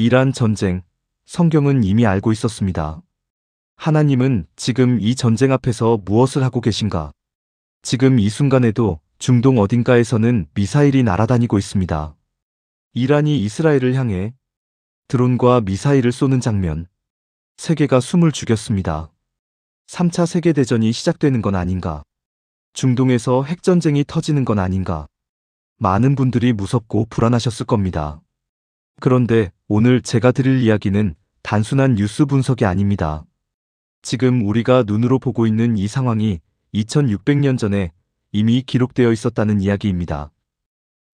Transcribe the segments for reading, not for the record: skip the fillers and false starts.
이란 전쟁, 성경은 이미 알고 있었습니다. 하나님은 지금 이 전쟁 앞에서 무엇을 하고 계신가? 지금 이 순간에도 중동 어딘가에서는 미사일이 날아다니고 있습니다. 이란이 이스라엘을 향해 드론과 미사일을 쏘는 장면. 세계가 숨을 죽였습니다. 3차 세계대전이 시작되는 건 아닌가? 중동에서 핵전쟁이 터지는 건 아닌가? 많은 분들이 무섭고 불안하셨을 겁니다. 그런데 오늘 제가 드릴 이야기는 단순한 뉴스 분석이 아닙니다. 지금 우리가 눈으로 보고 있는 이 상황이 2600년 전에 이미 기록되어 있었다는 이야기입니다.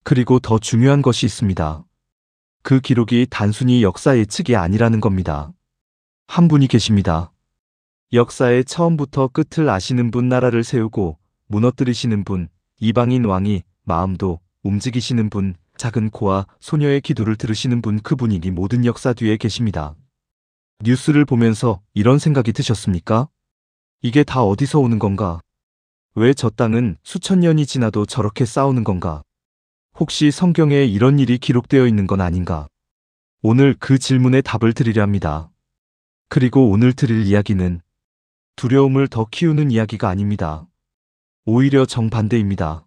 그리고 더 중요한 것이 있습니다. 그 기록이 단순히 역사 예측이 아니라는 겁니다. 한 분이 계십니다. 역사의 처음부터 끝을 아시는 분, 나라를 세우고 무너뜨리시는 분, 이방인 왕이 마음도 움직이시는 분, 작은 코와 소녀의 기도를 들으시는 분, 그분이 모든 역사 뒤에 계십니다. 뉴스를 보면서 이런 생각이 드셨습니까? 이게 다 어디서 오는 건가? 왜 저 땅은 수천 년이 지나도 저렇게 싸우는 건가? 혹시 성경에 이런 일이 기록되어 있는 건 아닌가? 오늘 그 질문에 답을 드리려 합니다. 그리고 오늘 드릴 이야기는 두려움을 더 키우는 이야기가 아닙니다. 오히려 정반대입니다.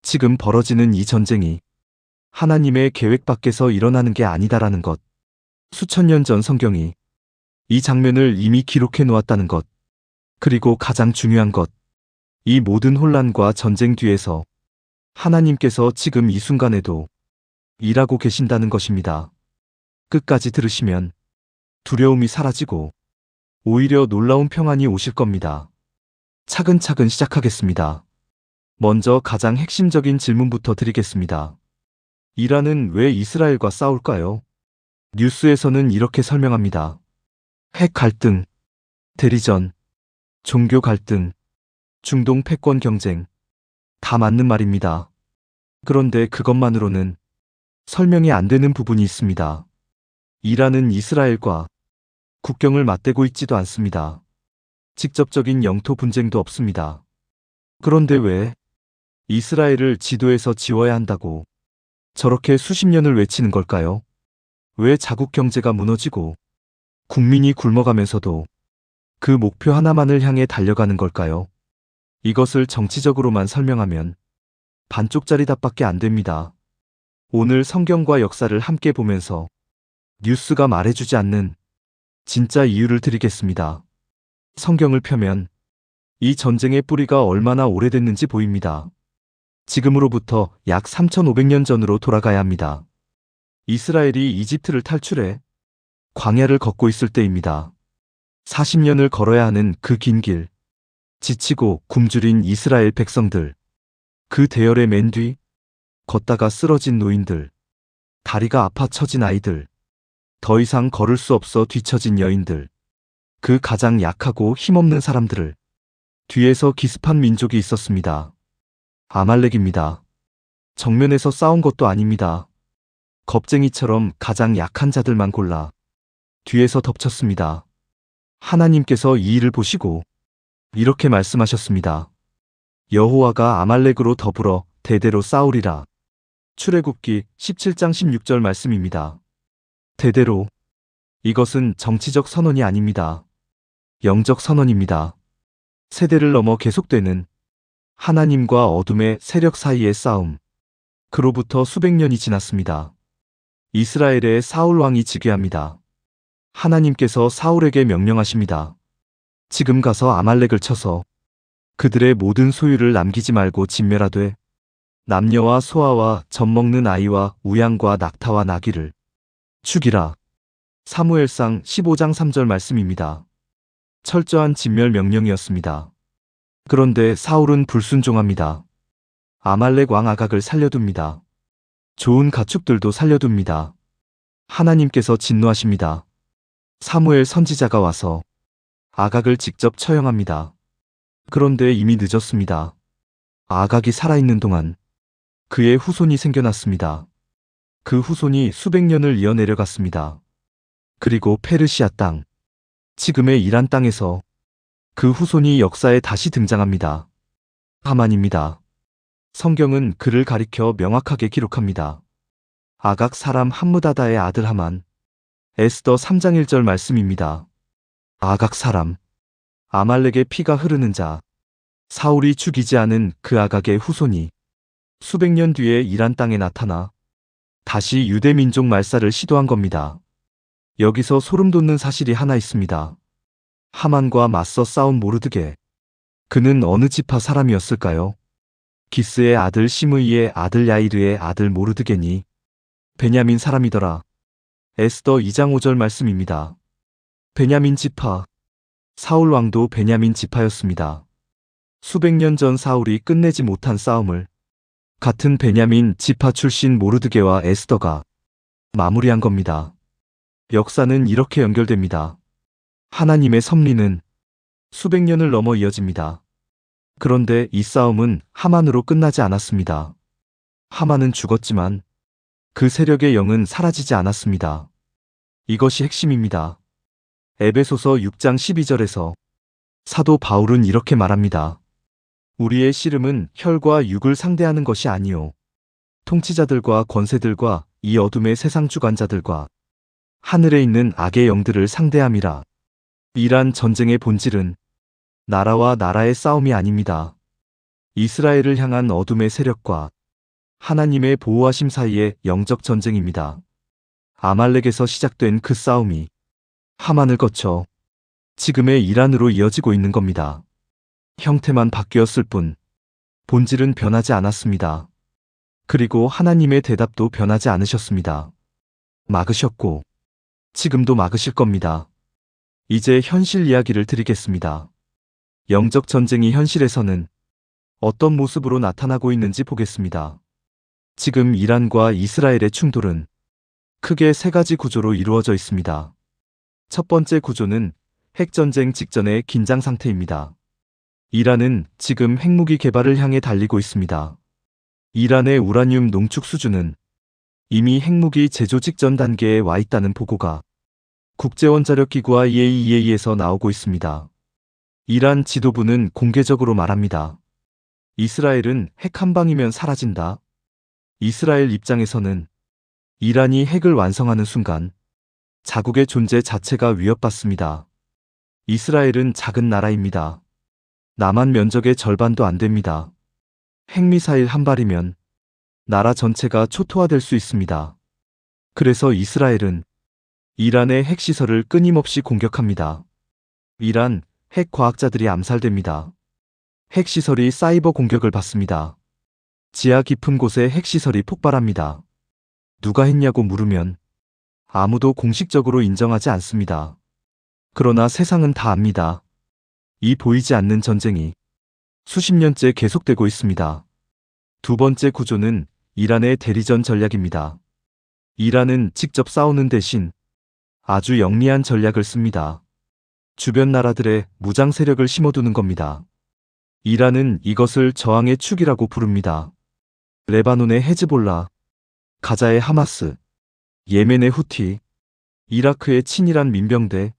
지금 벌어지는 이 전쟁이 하나님의 계획 밖에서 일어나는 게 아니다라는 것. 수천 년 전 성경이 이 장면을 이미 기록해 놓았다는 것. 그리고 가장 중요한 것. 이 모든 혼란과 전쟁 뒤에서 하나님께서 지금 이 순간에도 일하고 계신다는 것입니다. 끝까지 들으시면 두려움이 사라지고 오히려 놀라운 평안이 오실 겁니다. 차근차근 시작하겠습니다. 먼저 가장 핵심적인 질문부터 드리겠습니다. 이란은 왜 이스라엘과 싸울까요? 뉴스에서는 이렇게 설명합니다. 핵 갈등, 대리전, 종교 갈등, 중동 패권 경쟁. 다 맞는 말입니다. 그런데 그것만으로는 설명이 안 되는 부분이 있습니다. 이란은 이스라엘과 국경을 맞대고 있지도 않습니다. 직접적인 영토 분쟁도 없습니다. 그런데 왜 이스라엘을 지도에서 지워야 한다고 저렇게 수십 년을 외치는 걸까요? 왜 자국 경제가 무너지고 국민이 굶어가면서도 그 목표 하나만을 향해 달려가는 걸까요? 이것을 정치적으로만 설명하면 반쪽짜리 답밖에 안 됩니다. 오늘 성경과 역사를 함께 보면서 뉴스가 말해주지 않는 진짜 이유를 드리겠습니다. 성경을 펴면 이 전쟁의 뿌리가 얼마나 오래됐는지 보입니다. 지금으로부터 약 3500년 전으로 돌아가야 합니다. 이스라엘이 이집트를 탈출해 광야를 걷고 있을 때입니다. 40년을 걸어야 하는 그 긴 길. 지치고 굶주린 이스라엘 백성들. 그 대열의 맨 뒤, 걷다가 쓰러진 노인들. 다리가 아파 처진 아이들. 더 이상 걸을 수 없어 뒤처진 여인들. 그 가장 약하고 힘없는 사람들을 뒤에서 기습한 민족이 있었습니다. 아말렉입니다. 정면에서 싸운 것도 아닙니다. 겁쟁이처럼 가장 약한 자들만 골라 뒤에서 덮쳤습니다. 하나님께서 이 일을 보시고 이렇게 말씀하셨습니다. 여호와가 아말렉으로 더불어 대대로 싸우리라. 출애굽기 17장 16절 말씀입니다. 대대로. 이것은 정치적 선언이 아닙니다. 영적 선언입니다. 세대를 넘어 계속되는 하나님과 어둠의 세력 사이의 싸움. 그로부터 수백 년이 지났습니다. 이스라엘의 사울 왕이 즉위합니다. 하나님께서 사울에게 명령하십니다. 지금 가서 아말렉을 쳐서 그들의 모든 소유를 남기지 말고 진멸하되 남녀와 소아와 젖먹는 아이와 우양과 낙타와 나귀를 죽이라. 사무엘상 15장 3절 말씀입니다. 철저한 진멸 명령이었습니다. 그런데 사울은 불순종합니다. 아말렉 왕 아각을 살려둡니다. 좋은 가축들도 살려둡니다. 하나님께서 진노하십니다. 사무엘 선지자가 와서 아각을 직접 처형합니다. 그런데 이미 늦었습니다. 아각이 살아있는 동안 그의 후손이 생겨났습니다. 그 후손이 수백 년을 이어 내려갔습니다. 그리고 페르시아 땅, 지금의 이란 땅에서 그 후손이 역사에 다시 등장합니다. 하만입니다. 성경은 그를 가리켜 명확하게 기록합니다. 아각 사람 함므다다의 아들 하만, 에스더 3장 1절 말씀입니다. 아각 사람, 아말렉의 피가 흐르는 자, 사울이 죽이지 않은 그 아각의 후손이 수백 년 뒤에 이란 땅에 나타나 다시 유대 민족 말살을 시도한 겁니다. 여기서 소름 돋는 사실이 하나 있습니다. 하만과 맞서 싸운 모르드게. 그는 어느 지파 사람이었을까요? 기스의 아들 시므이의 아들 야이르의 아들 모르드게니 베냐민 사람이더라. 에스더 2장 5절 말씀입니다. 베냐민 지파. 사울 왕도 베냐민 지파였습니다. 수백 년 전 사울이 끝내지 못한 싸움을 같은 베냐민 지파 출신 모르드게와 에스더가 마무리한 겁니다. 역사는 이렇게 연결됩니다. 하나님의 섭리는 수백 년을 넘어 이어집니다. 그런데 이 싸움은 하만으로 끝나지 않았습니다. 하만은 죽었지만 그 세력의 영은 사라지지 않았습니다. 이것이 핵심입니다. 에베소서 6장 12절에서 사도 바울은 이렇게 말합니다. 우리의 씨름은 혈과 육을 상대하는 것이 아니요 통치자들과 권세들과 이 어둠의 세상 주관자들과 하늘에 있는 악의 영들을 상대함이라. 이란 전쟁의 본질은 나라와 나라의 싸움이 아닙니다. 이스라엘을 향한 어둠의 세력과 하나님의 보호하심 사이의 영적 전쟁입니다. 아말렉에서 시작된 그 싸움이 하만을 거쳐 지금의 이란으로 이어지고 있는 겁니다. 형태만 바뀌었을 뿐 본질은 변하지 않았습니다. 그리고 하나님의 대답도 변하지 않으셨습니다. 막으셨고 지금도 막으실 겁니다. 이제 현실 이야기를 드리겠습니다. 영적 전쟁이 현실에서는 어떤 모습으로 나타나고 있는지 보겠습니다. 지금 이란과 이스라엘의 충돌은 크게 세 가지 구조로 이루어져 있습니다. 첫 번째 구조는 핵전쟁 직전의 긴장 상태입니다. 이란은 지금 핵무기 개발을 향해 달리고 있습니다. 이란의 우라늄 농축 수준은 이미 핵무기 제조 직전 단계에 와 있다는 보고가 국제원자력기구와 IAEA에서 나오고 있습니다. 이란 지도부는 공개적으로 말합니다. 이스라엘은 핵 한 방이면 사라진다. 이스라엘 입장에서는 이란이 핵을 완성하는 순간 자국의 존재 자체가 위협받습니다. 이스라엘은 작은 나라입니다. 남한 면적의 절반도 안 됩니다. 핵미사일 한 발이면 나라 전체가 초토화될 수 있습니다. 그래서 이스라엘은 이란의 핵시설을 끊임없이 공격합니다. 이란 핵과학자들이 암살됩니다. 핵시설이 사이버 공격을 받습니다. 지하 깊은 곳에 핵시설이 폭발합니다. 누가 했냐고 물으면 아무도 공식적으로 인정하지 않습니다. 그러나 세상은 다 압니다. 이 보이지 않는 전쟁이 수십 년째 계속되고 있습니다. 두 번째 구조는 이란의 대리전 전략입니다. 이란은 직접 싸우는 대신 아주 영리한 전략을 씁니다. 주변 나라들의 무장 세력을 심어두는 겁니다. 이란은 이것을 저항의 축이라고 부릅니다. 레바논의 헤즈볼라, 가자의 하마스, 예멘의 후티, 이라크의 친이란 민병대,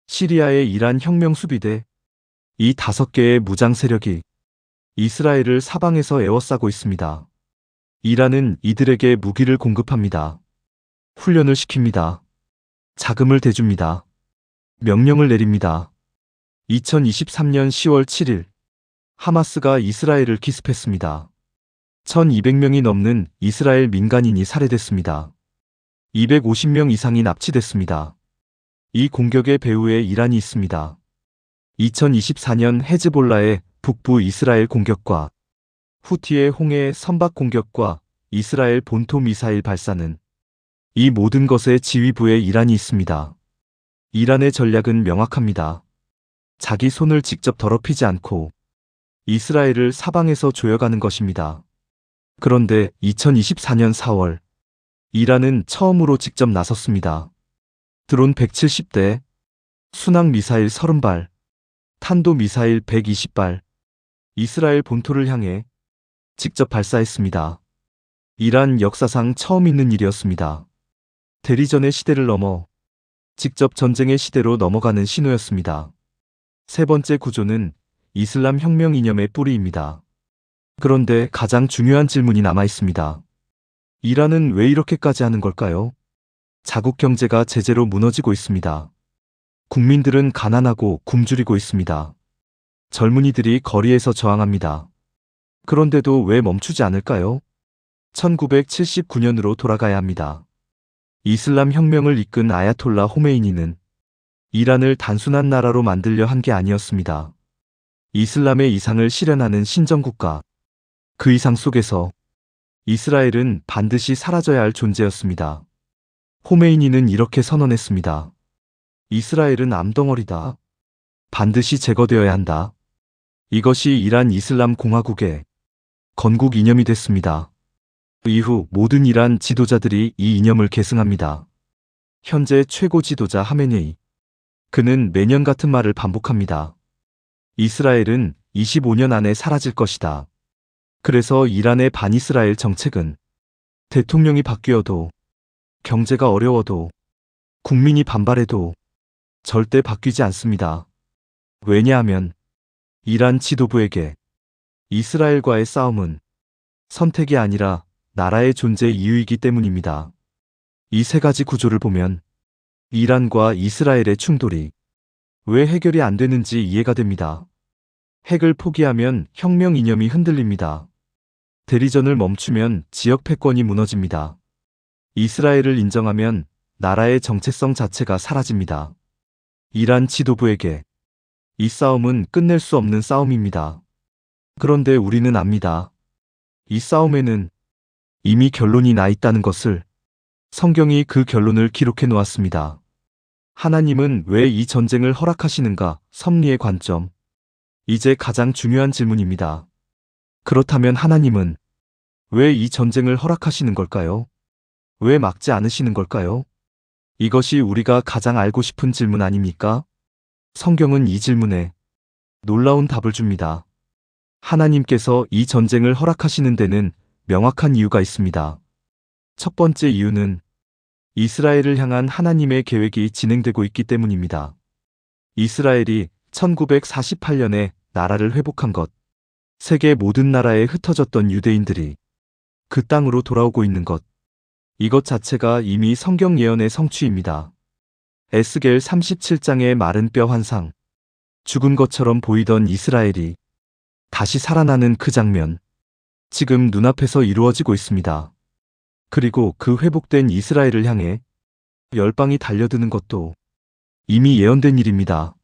시리아의 이란 혁명 수비대, 이 5개의 무장 세력이 이스라엘을 사방에서 에워싸고 있습니다. 이란은 이들에게 무기를 공급합니다. 훈련을 시킵니다. 자금을 대줍니다. 명령을 내립니다. 2023년 10월 7일 하마스가 이스라엘을 기습했습니다. 1200명이 넘는 이스라엘 민간인이 살해됐습니다. 250명 이상이 납치됐습니다. 이 공격의 배후에 이란이 있습니다. 2024년 헤즈볼라의 북부 이스라엘 공격과 후티의 홍해 선박 공격과 이스라엘 본토 미사일 발사는 이 모든 것의 지휘부에 이란이 있습니다. 이란의 전략은 명확합니다. 자기 손을 직접 더럽히지 않고 이스라엘을 사방에서 조여가는 것입니다. 그런데 2024년 4월 이란은 처음으로 직접 나섰습니다. 드론 170대, 순항 미사일 30발, 탄도 미사일 120발, 이스라엘 본토를 향해 직접 발사했습니다. 이란 역사상 처음 있는 일이었습니다. 대리전의 시대를 넘어 직접 전쟁의 시대로 넘어가는 신호였습니다. 세 번째 구조는 이슬람 혁명 이념의 뿌리입니다. 그런데 가장 중요한 질문이 남아 있습니다. 이란은 왜 이렇게까지 하는 걸까요? 자국 경제가 제재로 무너지고 있습니다. 국민들은 가난하고 굶주리고 있습니다. 젊은이들이 거리에서 저항합니다. 그런데도 왜 멈추지 않을까요? 1979년으로 돌아가야 합니다. 이슬람 혁명을 이끈 아야톨라 호메이니는 이란을 단순한 나라로 만들려 한 게 아니었습니다. 이슬람의 이상을 실현하는 신정국가, 그 이상 속에서 이스라엘은 반드시 사라져야 할 존재였습니다. 호메이니는 이렇게 선언했습니다. 이스라엘은 암덩어리다. 반드시 제거되어야 한다. 이것이 이란 이슬람 공화국의 건국 이념이 됐습니다. 이후 모든 이란 지도자들이 이 이념을 계승합니다. 현재 최고 지도자 하메네이. 그는 매년 같은 말을 반복합니다. 이스라엘은 25년 안에 사라질 것이다. 그래서 이란의 반이스라엘 정책은 대통령이 바뀌어도, 경제가 어려워도, 국민이 반발해도 절대 바뀌지 않습니다. 왜냐하면 이란 지도부에게 이스라엘과의 싸움은 선택이 아니라 나라의 존재 이유이기 때문입니다. 이 세 가지 구조를 보면 이란과 이스라엘의 충돌이 왜 해결이 안 되는지 이해가 됩니다. 핵을 포기하면 혁명 이념이 흔들립니다. 대리전을 멈추면 지역 패권이 무너집니다. 이스라엘을 인정하면 나라의 정체성 자체가 사라집니다. 이란 지도부에게 이 싸움은 끝낼 수 없는 싸움입니다. 그런데 우리는 압니다. 이 싸움에는 이미 결론이 나 있다는 것을. 성경이 그 결론을 기록해 놓았습니다. 하나님은 왜 이 전쟁을 허락하시는가? 섭리의 관점. 이제 가장 중요한 질문입니다. 그렇다면 하나님은 왜 이 전쟁을 허락하시는 걸까요? 왜 막지 않으시는 걸까요? 이것이 우리가 가장 알고 싶은 질문 아닙니까? 성경은 이 질문에 놀라운 답을 줍니다. 하나님께서 이 전쟁을 허락하시는 데는 명확한 이유가 있습니다. 첫 번째 이유는 이스라엘을 향한 하나님의 계획이 진행되고 있기 때문입니다. 이스라엘이 1948년에 나라를 회복한 것, 세계 모든 나라에 흩어졌던 유대인들이 그 땅으로 돌아오고 있는 것, 이것 자체가 이미 성경 예언의 성취입니다. 에스겔 37장의 마른 뼈 환상, 죽은 것처럼 보이던 이스라엘이 다시 살아나는 그 장면, 지금 눈앞에서 이루어지고 있습니다. 그리고 그 회복된 이스라엘을 향해 열방이 달려드는 것도 이미 예언된 일입니다.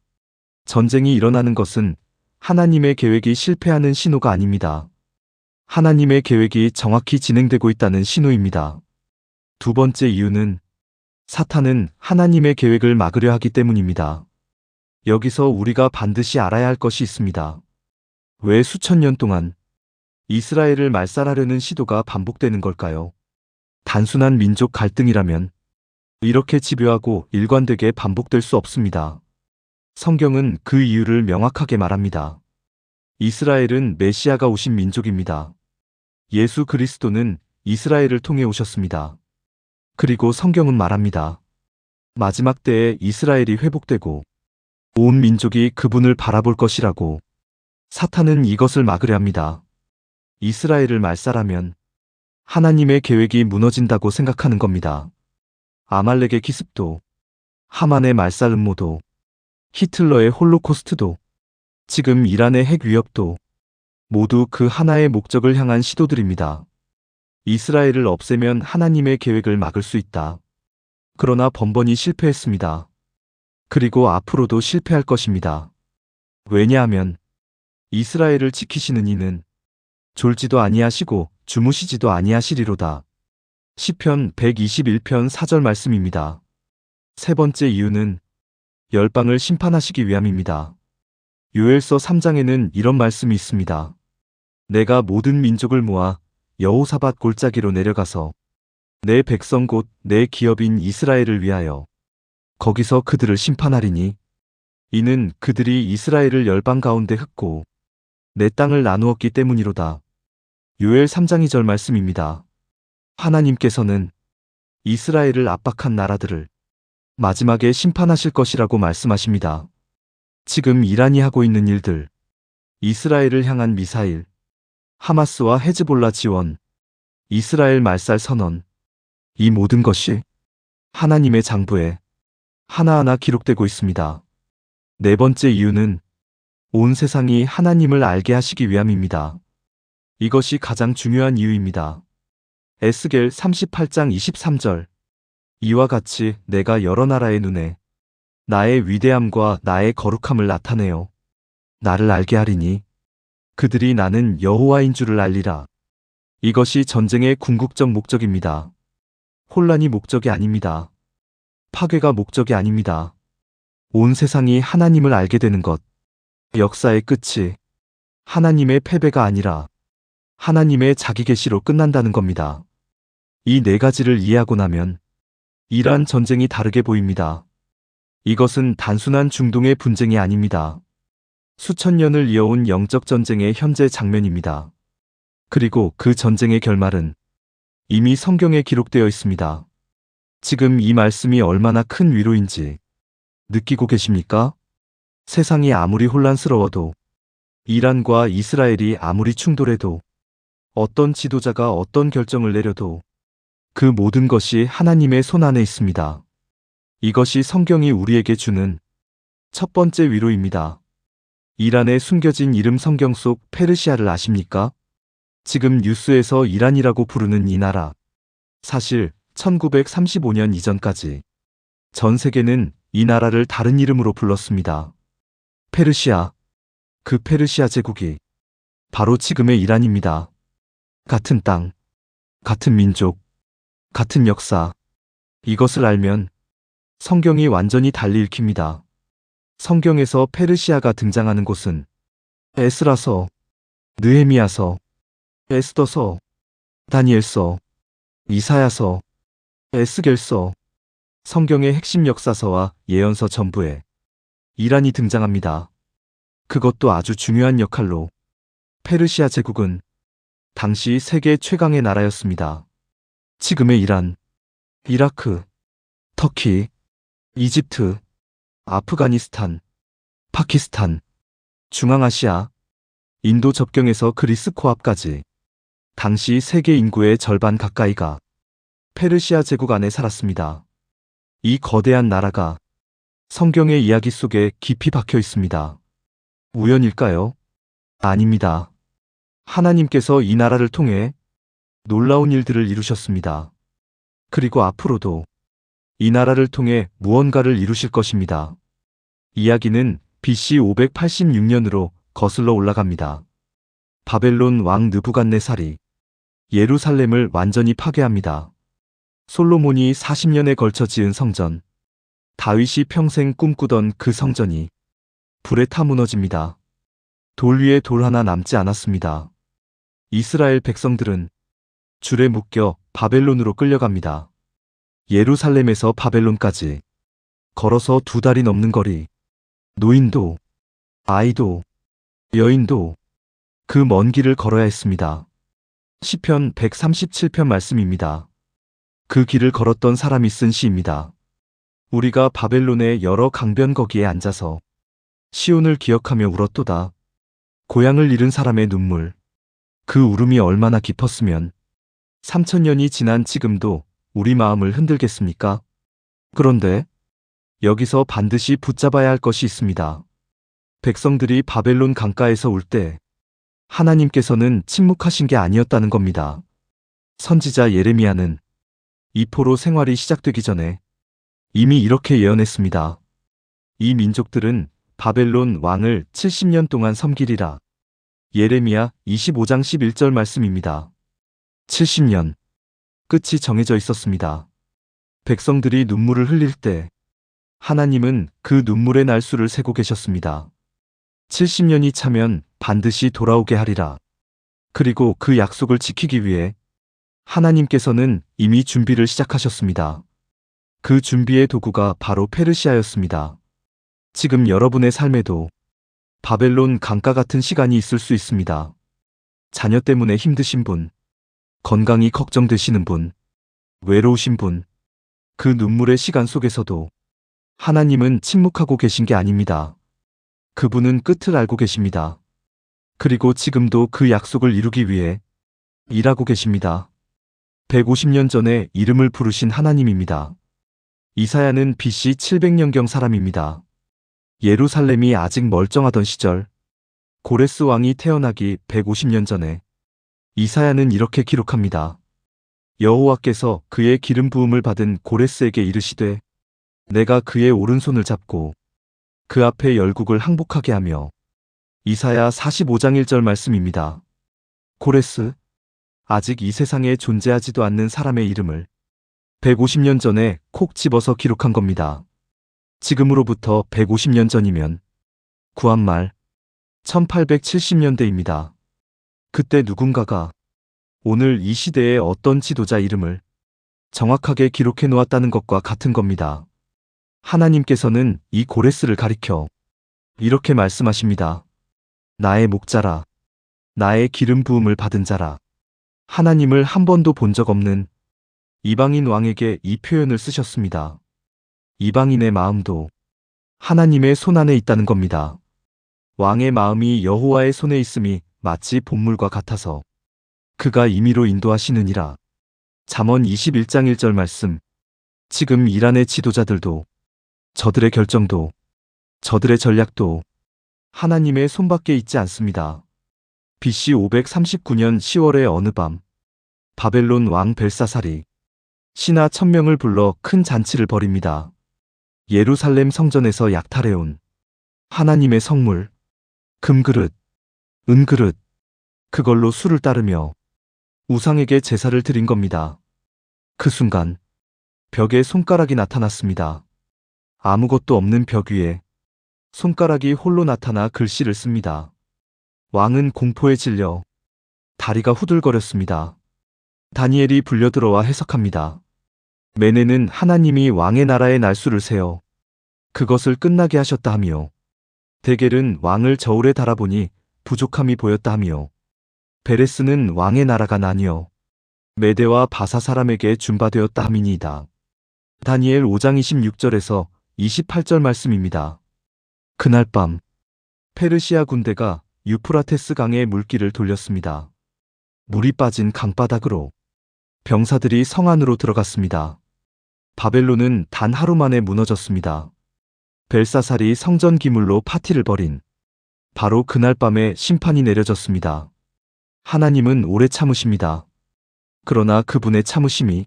전쟁이 일어나는 것은 하나님의 계획이 실패하는 신호가 아닙니다. 하나님의 계획이 정확히 진행되고 있다는 신호입니다. 두 번째 이유는 사탄은 하나님의 계획을 막으려 하기 때문입니다. 여기서 우리가 반드시 알아야 할 것이 있습니다. 왜 수천 년 동안 이스라엘을 말살하려는 시도가 반복되는 걸까요? 단순한 민족 갈등이라면 이렇게 집요하고 일관되게 반복될 수 없습니다. 성경은 그 이유를 명확하게 말합니다. 이스라엘은 메시아가 오신 민족입니다. 예수 그리스도는 이스라엘을 통해 오셨습니다. 그리고 성경은 말합니다. 마지막 때에 이스라엘이 회복되고 온 민족이 그분을 바라볼 것이라고. 사탄은 이것을 막으려 합니다. 이스라엘을 말살하면 하나님의 계획이 무너진다고 생각하는 겁니다. 아말렉의 기습도, 하만의 말살 음모도, 히틀러의 홀로코스트도, 지금 이란의 핵 위협도 모두 그 하나의 목적을 향한 시도들입니다. 이스라엘을 없애면 하나님의 계획을 막을 수 있다. 그러나 번번이 실패했습니다. 그리고 앞으로도 실패할 것입니다. 왜냐하면 이스라엘을 지키시는 이는 졸지도 아니하시고 주무시지도 아니하시리로다. 시편 121편 4절 말씀입니다. 세 번째 이유는 열방을 심판하시기 위함입니다. 요엘서 3장에는 이런 말씀이 있습니다. 내가 모든 민족을 모아 여호사밧 골짜기로 내려가서 내 백성 곧 내 기업인 이스라엘을 위하여 거기서 그들을 심판하리니 이는 그들이 이스라엘을 열방 가운데 흩고 내 땅을 나누었기 때문이로다. 요엘 3장 2절 말씀입니다. 하나님께서는 이스라엘을 압박한 나라들을 마지막에 심판하실 것이라고 말씀하십니다. 지금 이란이 하고 있는 일들, 이스라엘을 향한 미사일, 하마스와 헤즈볼라 지원, 이스라엘 말살 선언, 이 모든 것이 하나님의 장부에 하나하나 기록되고 있습니다. 네 번째 이유는 온 세상이 하나님을 알게 하시기 위함입니다. 이것이 가장 중요한 이유입니다. 에스겔 38장 23절. 이와 같이 내가 여러 나라의 눈에 나의 위대함과 나의 거룩함을 나타내어 나를 알게 하리니 그들이 나는 여호와인 줄을 알리라. 이것이 전쟁의 궁극적 목적입니다. 혼란이 목적이 아닙니다. 파괴가 목적이 아닙니다. 온 세상이 하나님을 알게 되는 것. 역사의 끝이 하나님의 패배가 아니라 하나님의 자기 계시로 끝난다는 겁니다. 이 네 가지를 이해하고 나면 이란 전쟁이 다르게 보입니다. 이것은 단순한 중동의 분쟁이 아닙니다. 수천 년을 이어온 영적 전쟁의 현재 장면입니다. 그리고 그 전쟁의 결말은 이미 성경에 기록되어 있습니다. 지금 이 말씀이 얼마나 큰 위로인지 느끼고 계십니까? 세상이 아무리 혼란스러워도, 이란과 이스라엘이 아무리 충돌해도, 어떤 지도자가 어떤 결정을 내려도 그 모든 것이 하나님의 손 안에 있습니다. 이것이 성경이 우리에게 주는 첫 번째 위로입니다. 이란의 숨겨진 이름, 성경 속 페르시아를 아십니까? 지금 뉴스에서 이란이라고 부르는 이 나라. 사실 1935년 이전까지 전 세계는 이 나라를 다른 이름으로 불렀습니다. 페르시아. 그 페르시아 제국이 바로 지금의 이란입니다. 같은 땅, 같은 민족, 같은 역사. 이것을 알면 성경이 완전히 달리 읽힙니다. 성경에서 페르시아가 등장하는 곳은 에스라서, 느헤미야서, 에스더서, 다니엘서, 이사야서, 에스겔서, 성경의 핵심 역사서와 예언서 전부에 이란이 등장합니다. 그것도 아주 중요한 역할로. 페르시아 제국은 당시 세계 최강의 나라였습니다. 지금의 이란, 이라크, 터키, 이집트, 아프가니스탄, 파키스탄, 중앙아시아, 인도 접경에서 그리스 코앞까지 당시 세계 인구의 절반 가까이가 페르시아 제국 안에 살았습니다. 이 거대한 나라가 성경의 이야기 속에 깊이 박혀 있습니다. 우연일까요? 아닙니다. 하나님께서 이 나라를 통해 놀라운 일들을 이루셨습니다. 그리고 앞으로도 이 나라를 통해 무언가를 이루실 것입니다. 이야기는 BC 586년으로 거슬러 올라갑니다. 바벨론 왕 느부갓네살이 예루살렘을 완전히 파괴합니다. 솔로몬이 40년에 걸쳐 지은 성전, 다윗이 평생 꿈꾸던 그 성전이 불에 타 무너집니다. 돌 위에 돌 하나 남지 않았습니다. 이스라엘 백성들은 줄에 묶여 바벨론으로 끌려갑니다. 예루살렘에서 바벨론까지 걸어서 2달이 넘는 거리. 노인도, 아이도, 여인도 그 먼 길을 걸어야 했습니다. 시편 137편 말씀입니다. 그 길을 걸었던 사람이 쓴 시입니다. 우리가 바벨론의 여러 강변 거기에 앉아서 시온을 기억하며 울었도다. 고향을 잃은 사람의 눈물. 그 울음이 얼마나 깊었으면 3000년이 지난 지금도 우리 마음을 흔들겠습니까? 그런데 여기서 반드시 붙잡아야 할 것이 있습니다. 백성들이 바벨론 강가에서 울 때 하나님께서는 침묵하신 게 아니었다는 겁니다. 선지자 예레미야는 이포로 생활이 시작되기 전에 이미 이렇게 예언했습니다. 이 민족들은 바벨론 왕을 70년 동안 섬기리라. 예레미야 25장 11절 말씀입니다. 70년. 끝이 정해져 있었습니다. 백성들이 눈물을 흘릴 때 하나님은 그 눈물의 날수를 세고 계셨습니다. 70년이 차면 반드시 돌아오게 하리라. 그리고 그 약속을 지키기 위해 하나님께서는 이미 준비를 시작하셨습니다. 그 준비의 도구가 바로 페르시아였습니다. 지금 여러분의 삶에도 바벨론 강가 같은 시간이 있을 수 있습니다. 자녀 때문에 힘드신 분, 건강이 걱정되시는 분, 외로우신 분, 그 눈물의 시간 속에서도 하나님은 침묵하고 계신 게 아닙니다. 그분은 끝을 알고 계십니다. 그리고 지금도 그 약속을 이루기 위해 일하고 계십니다. 150년 전에 이름을 부르신 하나님입니다. 이사야는 BC 700년경 사람입니다. 예루살렘이 아직 멀쩡하던 시절, 고레스 왕이 태어나기 150년 전에 이사야는 이렇게 기록합니다. 여호와께서 그의 기름 부음을 받은 고레스에게 이르시되 내가 그의 오른손을 잡고 그 앞에 열국을 항복하게 하며. 이사야 45장 1절 말씀입니다. 고레스, 아직 이 세상에 존재하지도 않는 사람의 이름을 150년 전에 콕 집어서 기록한 겁니다. 지금으로부터 150년 전이면 구한말 1870년대입니다. 그때 누군가가 오늘 이 시대의 어떤 지도자 이름을 정확하게 기록해 놓았다는 것과 같은 겁니다. 하나님께서는 이 고레스를 가리켜 이렇게 말씀하십니다. 나의 목자라, 나의 기름 부음을 받은 자라. 하나님을 한 번도 본 적 없는 이방인 왕에게 이 표현을 쓰셨습니다. 이방인의 마음도 하나님의 손 안에 있다는 겁니다. 왕의 마음이 여호와의 손에 있음이 마치 본물과 같아서 그가 임의로 인도하시느니라. 잠언 21장 1절 말씀. 지금 이란의 지도자들도 저들의 결정도 저들의 전략도 하나님의 손밖에 있지 않습니다. BC 539년 10월의 어느 밤 바벨론 왕 벨사살이 신하 1000명을 불러 큰 잔치를 벌입니다. 예루살렘 성전에서 약탈해온 하나님의 성물, 금그릇, 은그릇, 그걸로 술을 따르며 우상에게 제사를 드린 겁니다. 그 순간 벽에 손가락이 나타났습니다. 아무것도 없는 벽 위에 손가락이 홀로 나타나 글씨를 씁니다. 왕은 공포에 질려 다리가 후들거렸습니다. 다니엘이 불려들어와 해석합니다. 메네는 하나님이 왕의 나라의 날수를 세어 그것을 끝나게 하셨다 하며, 데겔은 왕을 저울에 달아보니 부족함이 보였다 하며, 베레스는 왕의 나라가 나뉘어 메대와 바사 사람에게 준바되었다 함이니이다. 다니엘 5장 26절에서 28절 말씀입니다. 그날 밤 페르시아 군대가 유프라테스 강의 물길을 돌렸습니다. 물이 빠진 강바닥으로 병사들이 성 안으로 들어갔습니다. 바벨론은 단 하루 만에 무너졌습니다. 벨사살이 성전 기물로 파티를 벌인 바로 그날 밤에 심판이 내려졌습니다. 하나님은 오래 참으십니다. 그러나 그분의 참으심이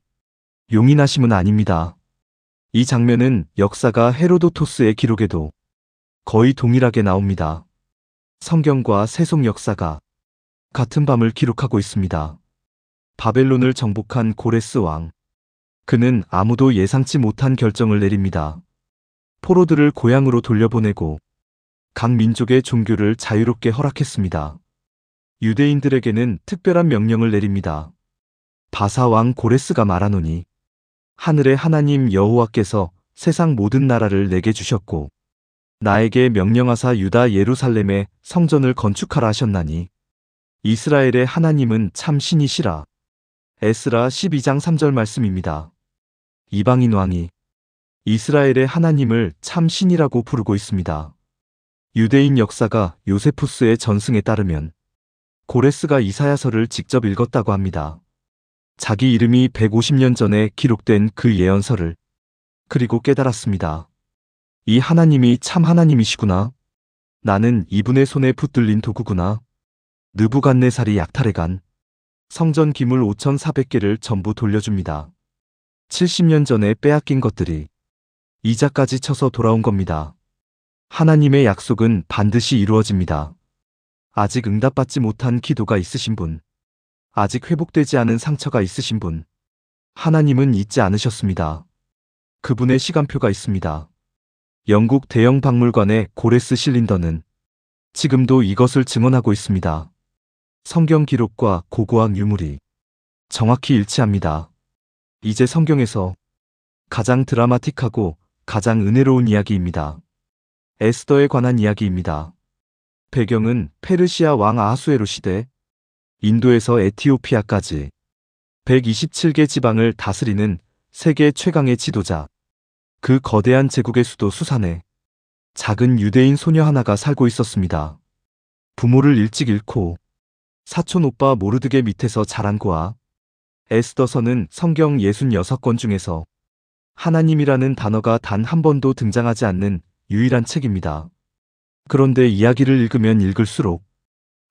용인하심은 아닙니다. 이 장면은 역사가 헤로도토스의 기록에도 거의 동일하게 나옵니다. 성경과 세속 역사가 같은 밤을 기록하고 있습니다. 바벨론을 정복한 고레스 왕. 그는 아무도 예상치 못한 결정을 내립니다. 포로들을 고향으로 돌려보내고 각 민족의 종교를 자유롭게 허락했습니다. 유대인들에게는 특별한 명령을 내립니다. 바사 왕 고레스가 말하노니 하늘의 하나님 여호와께서 세상 모든 나라를 내게 주셨고 나에게 명령하사 유다 예루살렘에 성전을 건축하라 하셨나니 이스라엘의 하나님은 참 신이시라. 에스라 12장 3절 말씀입니다. 이방인 왕이 이스라엘의 하나님을 참 신이라고 부르고 있습니다. 유대인 역사가 요세푸스의 전승에 따르면 고레스가 이사야서를 직접 읽었다고 합니다. 자기 이름이 150년 전에 기록된 그 예언서를 그리고 깨달았습니다. 이 하나님이 참 하나님이시구나. 나는 이분의 손에 붙들린 도구구나. 느부갓네살이 약탈해간 성전 기물 5400개를 전부 돌려줍니다. 70년 전에 빼앗긴 것들이 이자까지 쳐서 돌아온 겁니다. 하나님의 약속은 반드시 이루어집니다. 아직 응답받지 못한 기도가 있으신 분, 아직 회복되지 않은 상처가 있으신 분, 하나님은 잊지 않으셨습니다. 그분의 시간표가 있습니다. 영국 대형 박물관의 고레스 실린더는 지금도 이것을 증언하고 있습니다. 성경 기록과 고고학 유물이 정확히 일치합니다. 이제 성경에서 가장 드라마틱하고 가장 은혜로운 이야기입니다. 에스더에 관한 이야기입니다. 배경은 페르시아 왕 아하수에로 시대, 인도에서 에티오피아까지 127개 지방을 다스리는 세계 최강의 지도자, 그 거대한 제국의 수도 수산에 작은 유대인 소녀 하나가 살고 있었습니다. 부모를 일찍 잃고 사촌 오빠 모르드게 밑에서 자란 고아 에스더서는 성경 66권 중에서 하나님이라는 단어가 단 한 번도 등장하지 않는 유일한 책입니다. 그런데 이야기를 읽으면 읽을수록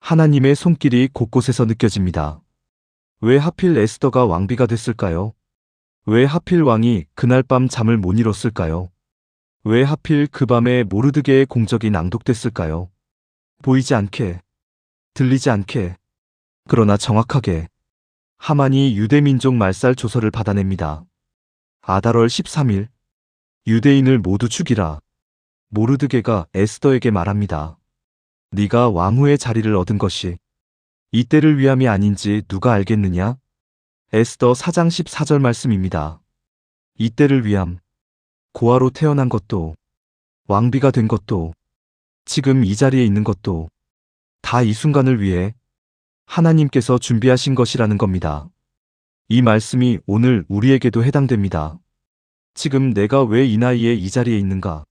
하나님의 손길이 곳곳에서 느껴집니다. 왜 하필 에스더가 왕비가 됐을까요? 왜 하필 왕이 그날 밤 잠을 못 이뤘을까요? 왜 하필 그 밤에 모르드게의 공적이 낭독됐을까요? 보이지 않게, 들리지 않게, 그러나 정확하게 하만이 유대민족 말살 조서를 받아냅니다. 아달월 13일, 유대인을 모두 죽이라. 모르드게가 에스더에게 말합니다. 네가 왕후의 자리를 얻은 것이 이때를 위함이 아닌지 누가 알겠느냐? 에스더 4장 14절 말씀입니다. 이때를 위함, 고아로 태어난 것도, 왕비가 된 것도, 지금 이 자리에 있는 것도 다 이 순간을 위해 하나님께서 준비하신 것이라는 겁니다. 이 말씀이 오늘 우리에게도 해당됩니다. 지금 내가 왜 이 나이에 이 자리에 있는가?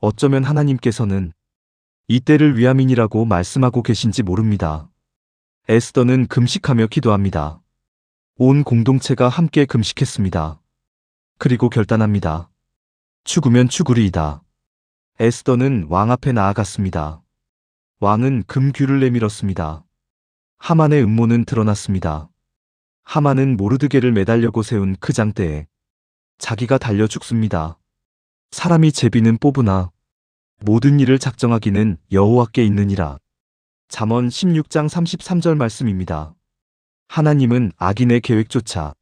어쩌면 하나님께서는 이때를 위함이라고 말씀하고 계신지 모릅니다. 에스더는 금식하며 기도합니다. 온 공동체가 함께 금식했습니다. 그리고 결단합니다. 죽으면 죽으리이다. 에스더는 왕 앞에 나아갔습니다. 왕은 금규를 내밀었습니다. 하만의 음모는 드러났습니다. 하만은 모르드게를 매달려고 세운 그 장대에 자기가 달려 죽습니다. 사람이 제비는 뽑으나 모든 일을 작정하기는 여호와께 있느니라. 잠언 16장 33절 말씀입니다. 하나님은 악인의 계획조차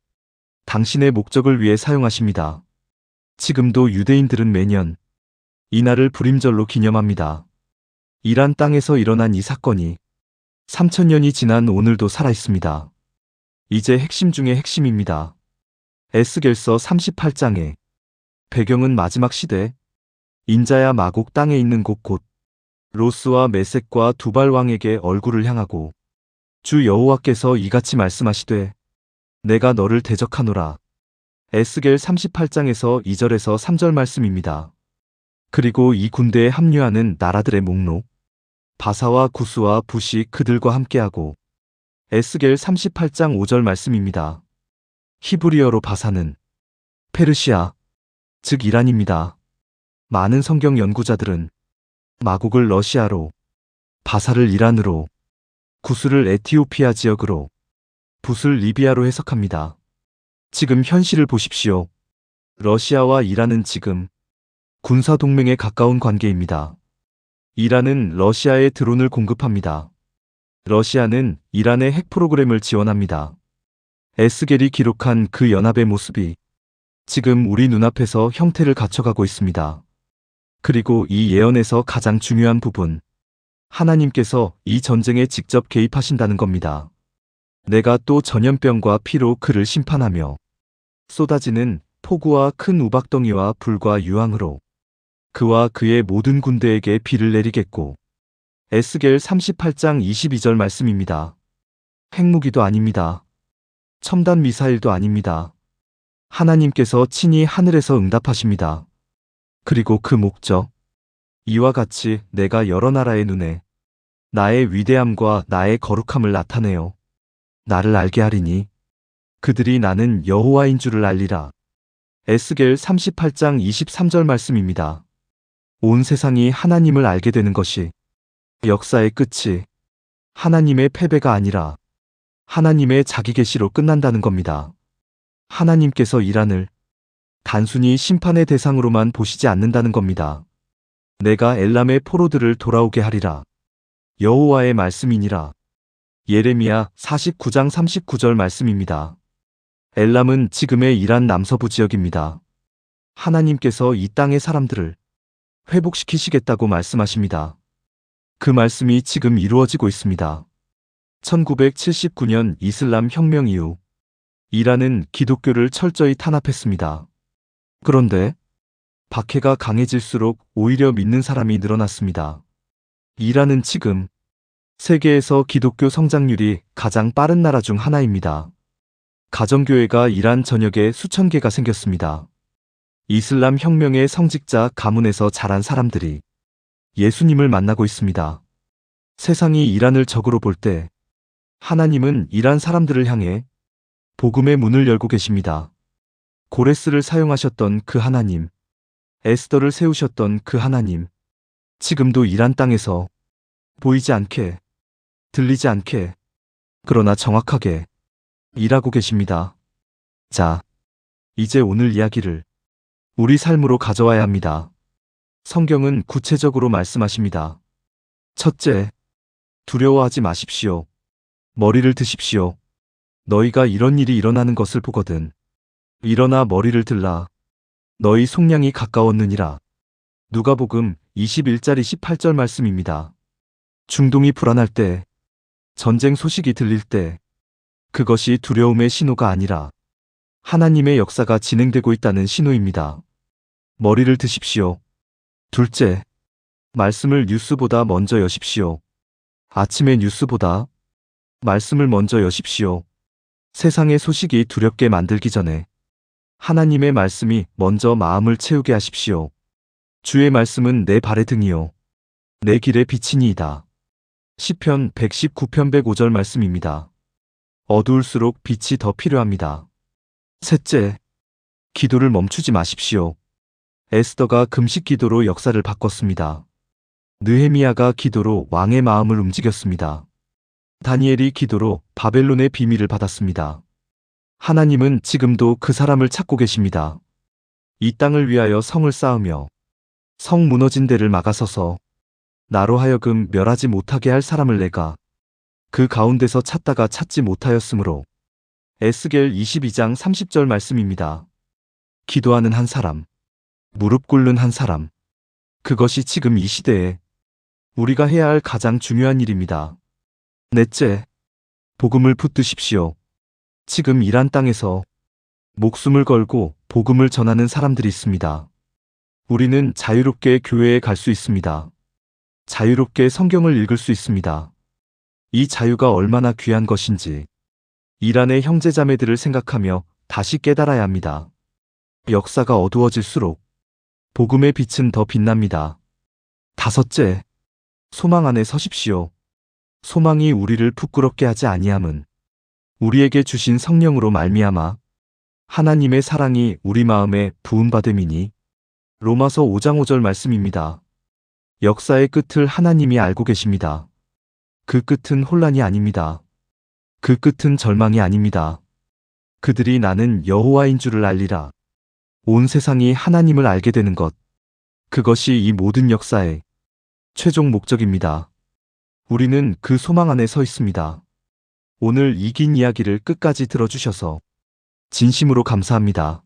당신의 목적을 위해 사용하십니다. 지금도 유대인들은 매년 이날을 불임절로 기념합니다. 이란 땅에서 일어난 이 사건이 3000년이 지난 오늘도 살아있습니다. 이제 핵심 중의 핵심입니다. 에스겔서 38장에 배경은 마지막 시대, 인자야 마곡 땅에 있는 곳 로스와 메섹과 두발 왕에게 얼굴을 향하고 주 여호와께서 이같이 말씀하시되 내가 너를 대적하노라. 에스겔 38장에서 2절에서 3절 말씀입니다. 그리고 이 군대에 합류하는 나라들의 목록, 바사와 구스와 붓이 그들과 함께하고 에스겔 38장 5절 말씀입니다. 히브리어로 바사는 페르시아, 즉 이란입니다. 많은 성경 연구자들은 마곡을 러시아로, 바사를 이란으로, 구스를 에티오피아 지역으로, 붓을 리비아로 해석합니다. 지금 현실을 보십시오. 러시아와 이란은 지금 군사동맹에 가까운 관계입니다. 이란은 러시아에 드론을 공급합니다. 러시아는 이란의 핵 프로그램을 지원합니다. 에스겔이 기록한 그 연합의 모습이 지금 우리 눈앞에서 형태를 갖춰가고 있습니다. 그리고 이 예언에서 가장 중요한 부분, 하나님께서 이 전쟁에 직접 개입하신다는 겁니다. 내가 또 전염병과 피로 그를 심판하며 쏟아지는 폭우와 큰 우박덩이와 불과 유황으로 그와 그의 모든 군대에게 비를 내리겠고, 에스겔 38장 22절 말씀입니다. 핵무기도 아닙니다. 첨단 미사일도 아닙니다. 하나님께서 친히 하늘에서 응답하십니다. 그리고 그 목적, 이와 같이 내가 여러 나라의 눈에 나의 위대함과 나의 거룩함을 나타내어 나를 알게 하리니 그들이 나는 여호와인 줄을 알리라. 에스겔 38장 23절 말씀입니다. 온 세상이 하나님을 알게 되는 것이 역사의 끝이 하나님의 패배가 아니라 하나님의 자기 계시로 끝난다는 겁니다. 하나님께서 이란을 단순히 심판의 대상으로만 보시지 않는다는 겁니다. 내가 엘람의 포로들을 돌아오게 하리라. 여호와의 말씀이니라. 예레미야 49장 39절 말씀입니다. 엘람은 지금의 이란 남서부 지역입니다. 하나님께서 이 땅의 사람들을 회복시키시겠다고 말씀하십니다. 그 말씀이 지금 이루어지고 있습니다. 1979년 이슬람 혁명 이후 이란은 기독교를 철저히 탄압했습니다. 그런데 박해가 강해질수록 오히려 믿는 사람이 늘어났습니다. 이란은 지금 세계에서 기독교 성장률이 가장 빠른 나라 중 하나입니다. 가정교회가 이란 전역에 수천 개가 생겼습니다. 이슬람 혁명의 성직자 가문에서 자란 사람들이 예수님을 만나고 있습니다. 세상이 이란을 적으로 볼 때 하나님은 이란 사람들을 향해 복음의 문을 열고 계십니다. 고레스를 사용하셨던 그 하나님, 에스더를 세우셨던 그 하나님, 지금도 이란 땅에서 보이지 않게, 들리지 않게, 그러나 정확하게 일하고 계십니다. 자, 이제 오늘 이야기를 우리 삶으로 가져와야 합니다. 성경은 구체적으로 말씀하십니다. 첫째, 두려워하지 마십시오. 머리를 드십시오. 너희가 이런 일이 일어나는 것을 보거든. 일어나 머리를 들라. 너희 속량이 가까웠느니라. 누가복음 21장 18절 말씀입니다. 중동이 불안할 때, 전쟁 소식이 들릴 때, 그것이 두려움의 신호가 아니라 하나님의 역사가 진행되고 있다는 신호입니다. 머리를 드십시오. 둘째, 말씀을 뉴스보다 먼저 여십시오. 아침의 뉴스보다 말씀을 먼저 여십시오. 세상의 소식이 두렵게 만들기 전에 하나님의 말씀이 먼저 마음을 채우게 하십시오. 주의 말씀은 내 발의 등이요 내 길의 빛이니이다. 시편 119편 105절 말씀입니다. 어두울수록 빛이 더 필요합니다. 셋째, 기도를 멈추지 마십시오. 에스더가 금식 기도로 역사를 바꿨습니다. 느헤미야가 기도로 왕의 마음을 움직였습니다. 다니엘이 기도로 바벨론의 비밀을 받았습니다. 하나님은 지금도 그 사람을 찾고 계십니다. 이 땅을 위하여 성을 쌓으며 성 무너진 데를 막아서서 나로 하여금 멸하지 못하게 할 사람을 내가 그 가운데서 찾다가 찾지 못하였으므로 에스겔 22장 30절 말씀입니다. 기도하는 한 사람, 무릎 꿇는 한 사람, 그것이 지금 이 시대에 우리가 해야 할 가장 중요한 일입니다. 넷째, 복음을 붙드십시오. 지금 이란 땅에서 목숨을 걸고 복음을 전하는 사람들이 있습니다. 우리는 자유롭게 교회에 갈 수 있습니다. 자유롭게 성경을 읽을 수 있습니다. 이 자유가 얼마나 귀한 것인지 이란의 형제자매들을 생각하며 다시 깨달아야 합니다. 역사가 어두워질수록 복음의 빛은 더 빛납니다. 다섯째, 소망 안에 서십시오. 소망이 우리를 부끄럽게 하지 아니함은 우리에게 주신 성령으로 말미암아 하나님의 사랑이 우리 마음에 부음받음이니. 로마서 5장 5절 말씀입니다. 역사의 끝을 하나님이 알고 계십니다. 그 끝은 혼란이 아닙니다. 그 끝은 절망이 아닙니다. 그들이 나는 여호와인 줄을 알리라. 온 세상이 하나님을 알게 되는 것. 그것이 이 모든 역사의 최종 목적입니다. 우리는 그 소망 안에 서 있습니다. 오늘 이 긴 이야기를 끝까지 들어주셔서 진심으로 감사합니다.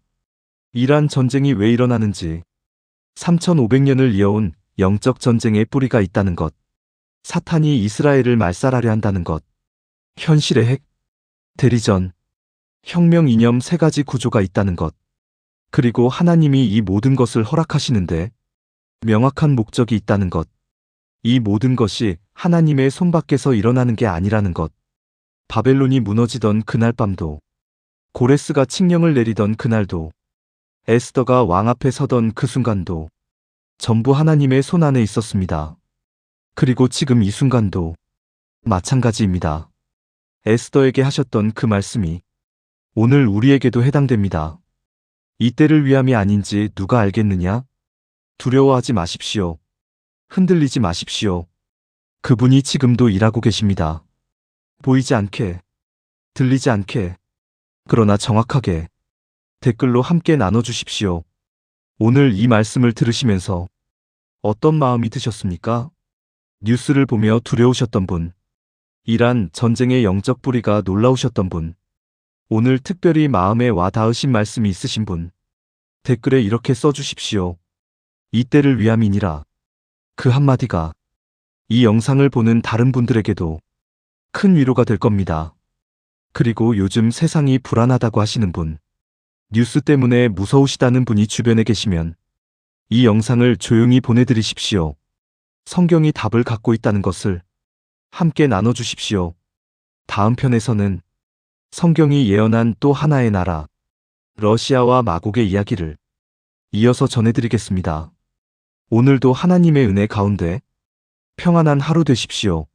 이란 전쟁이 왜 일어나는지, 3500년을 이어온 영적 전쟁의 뿌리가 있다는 것, 사탄이 이스라엘을 말살하려 한다는 것, 현실의 핵, 대리전, 혁명 이념 세 가지 구조가 있다는 것, 그리고 하나님이 이 모든 것을 허락하시는데 명확한 목적이 있다는 것, 이 모든 것이 하나님의 손 밖에서 일어나는 게 아니라는 것, 바벨론이 무너지던 그날 밤도, 고레스가 칙령을 내리던 그날도, 에스더가 왕 앞에 서던 그 순간도 전부 하나님의 손 안에 있었습니다. 그리고 지금 이 순간도 마찬가지입니다. 에스더에게 하셨던 그 말씀이 오늘 우리에게도 해당됩니다. 이때를 위함이 아닌지 누가 알겠느냐? 두려워하지 마십시오. 흔들리지 마십시오. 그분이 지금도 일하고 계십니다. 보이지 않게, 들리지 않게, 그러나 정확하게 댓글로 함께 나눠주십시오. 오늘 이 말씀을 들으시면서 어떤 마음이 드셨습니까? 뉴스를 보며 두려우셨던 분, 이란 전쟁의 영적 뿌리가 놀라우셨던 분, 오늘 특별히 마음에 와 닿으신 말씀이 있으신 분, 댓글에 이렇게 써주십시오. 이때를 위함이니라. 그 한마디가 이 영상을 보는 다른 분들에게도 큰 위로가 될 겁니다. 그리고 요즘 세상이 불안하다고 하시는 분, 뉴스 때문에 무서우시다는 분이 주변에 계시면 이 영상을 조용히 보내드리십시오. 성경이 답을 갖고 있다는 것을 함께 나눠주십시오. 다음 편에서는 성경이 예언한 또 하나의 나라, 러시아와 마곡의 이야기를 이어서 전해드리겠습니다. 오늘도 하나님의 은혜 가운데 평안한 하루 되십시오.